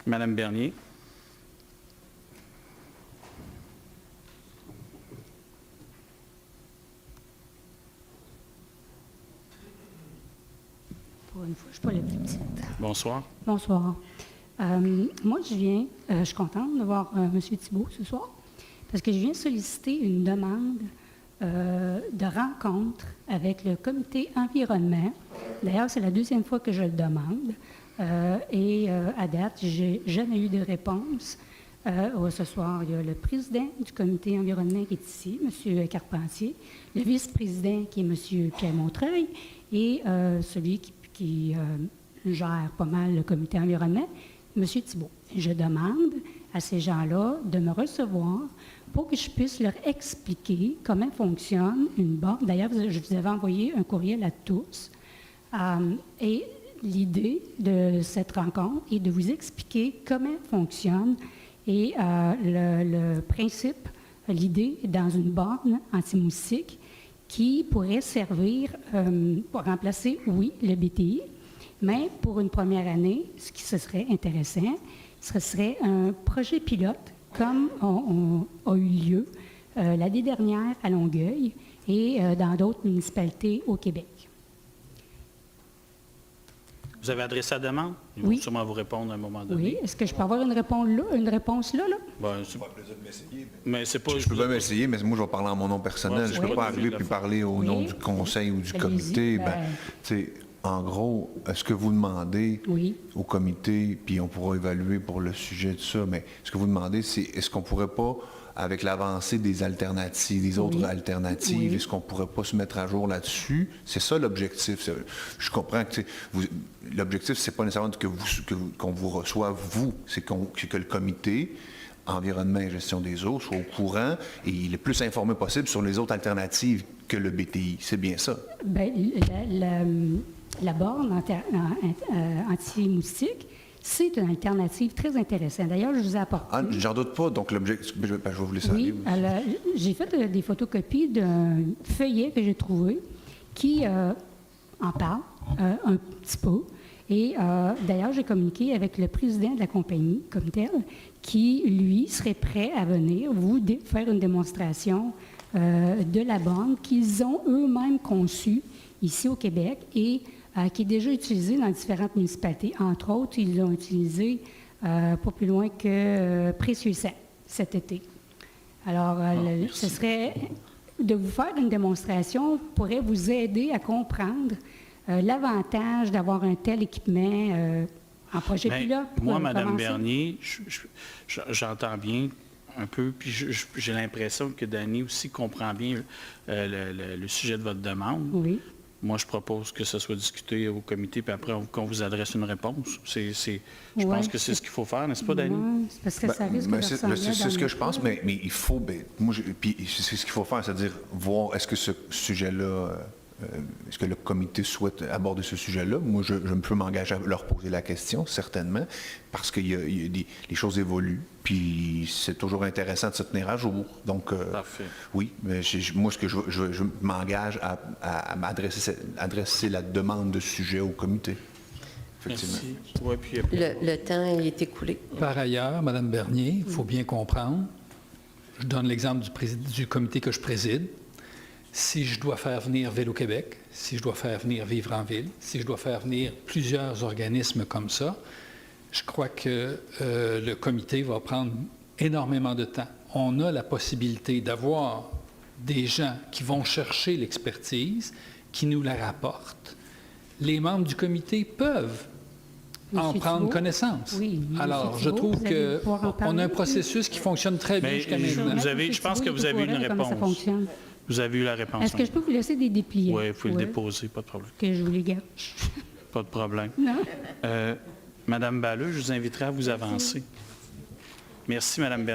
Madame Bernier. Pour une fois, je ne suis pas la plus petite. Bonsoir. Bonsoir. Moi, je suis contente de voir M. Thibault ce soir, parce que je viens solliciter une demande de rencontre avec le comité environnement. D'ailleurs, c'est la deuxième fois que je le demande. À date, je n'ai jamais eu de réponse. Ce soir, il y a le président du comité environnement qui est ici, M. Carpentier, le vice-président qui est M. Pierre Montreuil, et celui qui gère pas mal le comité environnement, M. Thibault. Je demande à ces gens-là de me recevoir pour que je puisse leur expliquer comment fonctionne une borne. D'ailleurs, je vous avais envoyé un courriel à tous. Et l'idée de cette rencontre est de vous expliquer comment fonctionne et le principe, l'idée dans une borne anti-moustique qui pourrait servir pour remplacer, oui, le BTI, mais pour une première année, ce qui ce serait intéressant, ce serait un projet pilote comme a eu lieu l'année dernière à Longueuil et dans d'autres municipalités au Québec. Vous avez adressé la demande? Ils Oui. vont sûrement vous répondre à un moment donné. Oui. Est-ce que je peux avoir une réponse là? Ben, mais c'est pas... Je peux pas m'essayer, mais moi, je vais parler en mon nom personnel. Ouais, Je ne peux oui. pas arriver puis parler au nom du conseil ou du Allez-y, comité. ben. Tu sais, en gros, est-ce que vous demandez Oui. au comité, puis on pourra évaluer pour le sujet de ça, mais ce que vous demandez, c'est est-ce qu'on pourrait pas, avec l'avancée des alternatives, des autres alternatives, Oui. est-ce qu'on pourrait pas se mettre à jour là-dessus? C'est ça l'objectif. Je comprends que l'objectif, c'est pas nécessairement qu'on vous reçoive, vous, c'est que le comité environnement et gestion des eaux soit au courant et il est plus informé possible sur les autres alternatives que le BTI. C'est bien ça? Bien, la borne anti-moustique, c'est une alternative très intéressante. D'ailleurs, je vous ai apporté... Ah, j'en doute pas, donc l'objectif... Je vais vous laisser aller. Oui, alors, j'ai fait des photocopies d'un feuillet que j'ai trouvé qui en parle un petit peu. Et d'ailleurs, j'ai communiqué avec le président de la compagnie comme tel, qui, lui, serait prêt à venir vous faire une démonstration de la borne qu'ils ont eux-mêmes conçue ici au Québec et qui est déjà utilisée dans différentes municipalités. Entre autres, ils l'ont utilisée pas plus loin que Précieux-Saint cet été. Alors, ce serait de vous faire une démonstration pourrait vous aider à comprendre l'avantage d'avoir un tel équipement en projet pilote. Moi, Mme Bernier, j'entends bien un peu, puis j'ai l'impression que Dany aussi comprend bien le sujet de votre demande. Oui. Moi, je propose que ce soit discuté au comité, puis après, qu'on vous adresse une réponse. Je pense que c'est ce qu'il faut faire, n'est-ce pas, Dany? Oui, parce que ça risque de ressembler à c'est ce que dans je pense, mais il faut... puis c'est ce qu'il faut faire, c'est-à-dire voir est-ce que ce sujet-là... est-ce que le comité souhaite aborder ce sujet-là? Moi, je peux m'engager à leur poser la question, certainement, parce que les choses évoluent, puis c'est toujours intéressant de se tenir à jour. Donc, Parfait. Oui, mais moi, ce que je m'engage à adresser la demande de sujet au comité. Effectivement. Merci. Ouais, puis, Le temps est écoulé. Par ailleurs, Mme Bernier, il faut bien comprendre, je donne l'exemple du comité que je préside. Si je dois faire venir Vélo-Québec, si je dois faire venir Vivre en ville, si je dois faire venir plusieurs organismes comme ça, je crois que le comité va prendre énormément de temps. On a la possibilité d'avoir des gens qui vont chercher l'expertise, qui nous la rapportent. Les membres du comité peuvent en prendre connaissance. Oui, alors, je trouve qu'on a un processus qui fonctionne très bien jusqu'à maintenant. Je pense que vous avez une réponse. Vous avez eu la réponse. Est-ce que je peux vous laisser des dépliants? Oui, vous pouvez le déposer, pas de problème. Que je vous les garde. Pas de problème. Non. Madame Balleux, je vous inviterai à vous avancer. Merci, Madame Bernier.